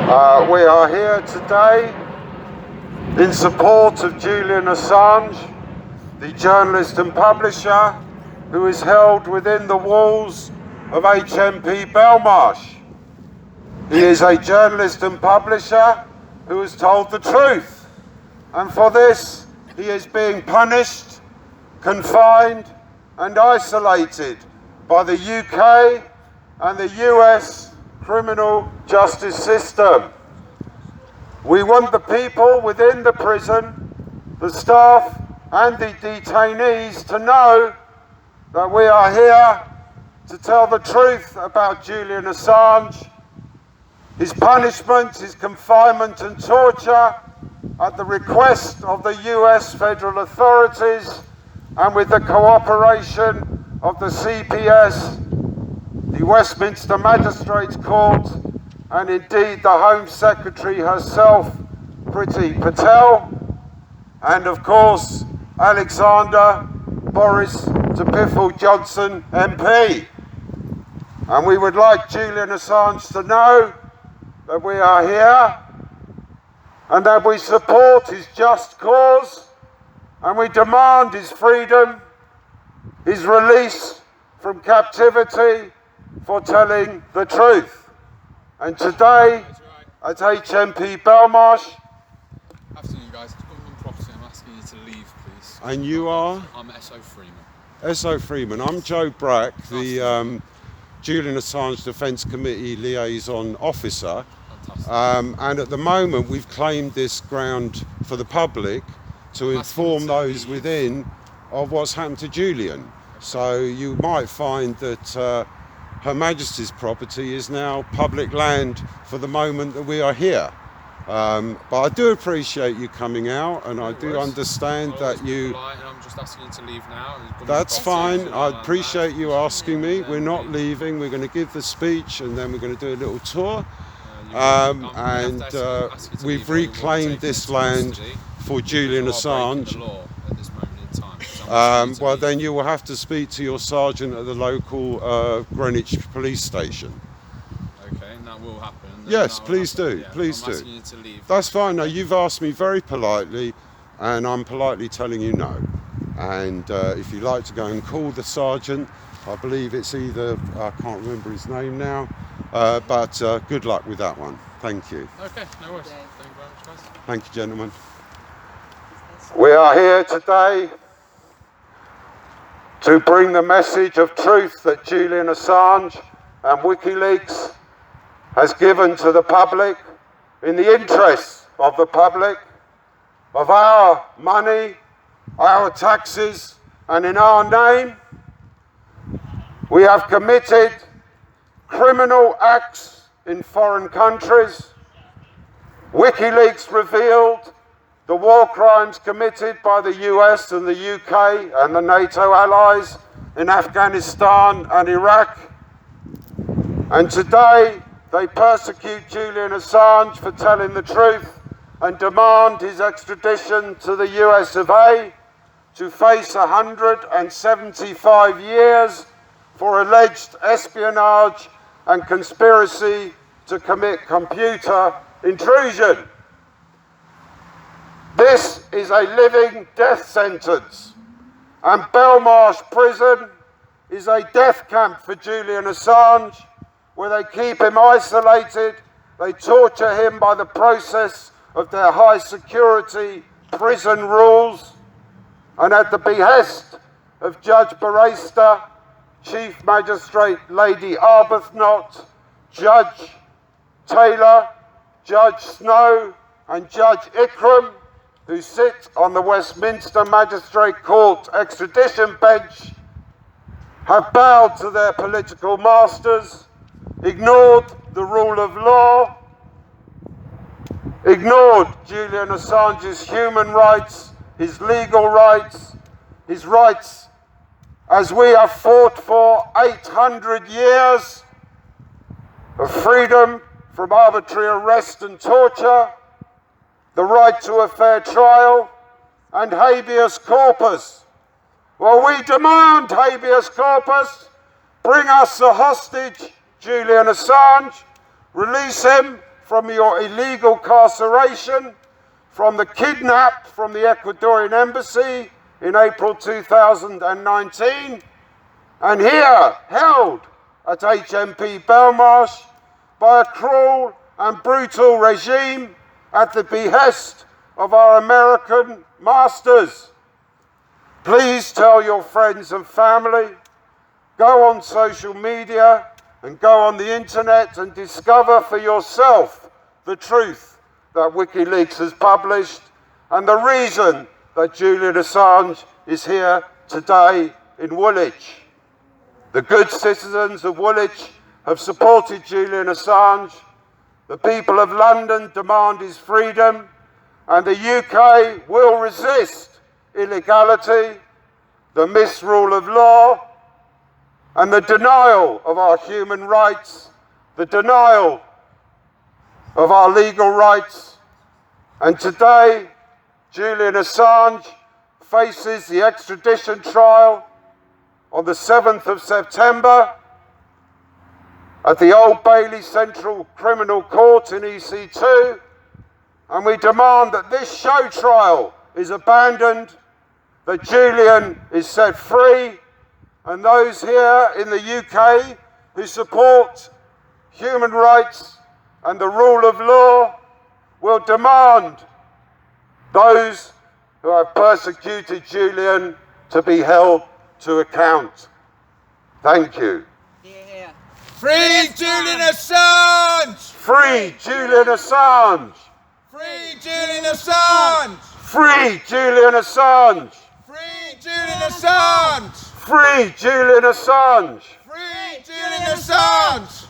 We are here today in support of Julian Assange, the journalist and publisher who is held within the walls of HMP Belmarsh. He is a journalist and publisher who has told the truth, and for this he is being punished, confined and isolated by the UK and the US criminal justice system. We want the people within the prison, the staff and the detainees to know that we are here to tell the truth about Julian Assange, his punishment, his confinement and torture at the request of the US federal authorities and with the cooperation of the CPS, the Westminster Magistrates Court, and indeed the Home Secretary herself, Priti Patel, and of course Alexander Boris Topifel Johnson MP. And we would like Julian Assange to know that we are here and that we support his just cause, and we demand his freedom, his release from captivity for telling the truth. And today at HMP Belmarsh. Afternoon, guys. It's government property. I'm asking you to leave, please. And you are? I'm S.O. Freeman. S.O. Freeman. I'm Joe Brack, the Julian Assange Defence Committee liaison officer. And at the moment we've claimed this ground for the public to inform those within of what's happened to Julian. So you might find that Her Majesty's property is now public land for the moment that we are here. But I do appreciate you coming out, and I do understand that you... I'm just asking you to leave now. That's fine. I appreciate you asking me. We're not leaving. We're going to give the speech and then we're going to do a little tour. We've reclaimed this land for Julian Assange. Well, then you will have to speak to your sergeant at the local Greenwich police station. Okay, and that will happen. Yes, please do. Please do. Asking you to leave. That's fine. No, you've asked me very politely, and I'm politely telling you no. And if you'd like to go and call the sergeant, I believe it's either, I can't remember his name now, but good luck with that one. Thank you. Okay, no worries. Thank you very much, guys. Thank you, gentlemen. We are here today to bring the message of truth that Julian Assange and WikiLeaks has given to the public in the interests of the public, of our money, our taxes, and in our name. We have committed criminal acts in foreign countries. WikiLeaks revealed the war crimes committed by the US and the UK and the NATO allies in Afghanistan and Iraq. And today they persecute Julian Assange for telling the truth and demand his extradition to the US of A to face 175 years for alleged espionage and conspiracy to commit computer intrusion. This is a living death sentence, and Belmarsh prison is a death camp for Julian Assange, where they keep him isolated, they torture him by the process of their high security prison rules, and at the behest of Judge Barrister, Chief Magistrate Lady Arbuthnot, Judge Taylor, Judge Snow and Judge Ikram, who sit on the Westminster Magistrate Court extradition bench, have bowed to their political masters, ignored the rule of law, ignored Julian Assange's human rights, his legal rights, his rights as we have fought for 800 years of freedom from arbitrary arrest and torture, the right to a fair trial, and habeas corpus. Well, we demand habeas corpus. Bring us the hostage, Julian Assange. Release him from your illegal incarceration, from the kidnap from the Ecuadorian embassy in April 2019, and here held at HMP Belmarsh by a cruel and brutal regime at the behest of our American masters. Please tell your friends and family, go on social media and go on the internet and discover for yourself the truth that WikiLeaks has published and the reason that Julian Assange is here today in Woolwich. The good citizens of Woolwich have supported Julian Assange. The people of London demand his freedom, and the UK will resist illegality, the misrule of law, and the denial of our human rights, the denial of our legal rights. And today, Julian Assange faces the extradition trial on the 7th of September at the Old Bailey Central Criminal Court in EC2, and we demand that this show trial is abandoned, that Julian is set free, and those here in the UK who support human rights and the rule of law will demand those who have persecuted Julian to be held to account. Thank you. Yeah. Free Julian Assange! Free Julian Assange! Free Julian Assange! Free Julian Assange! Free Julian Assange! Free Julian Assange! Free Julian Assange!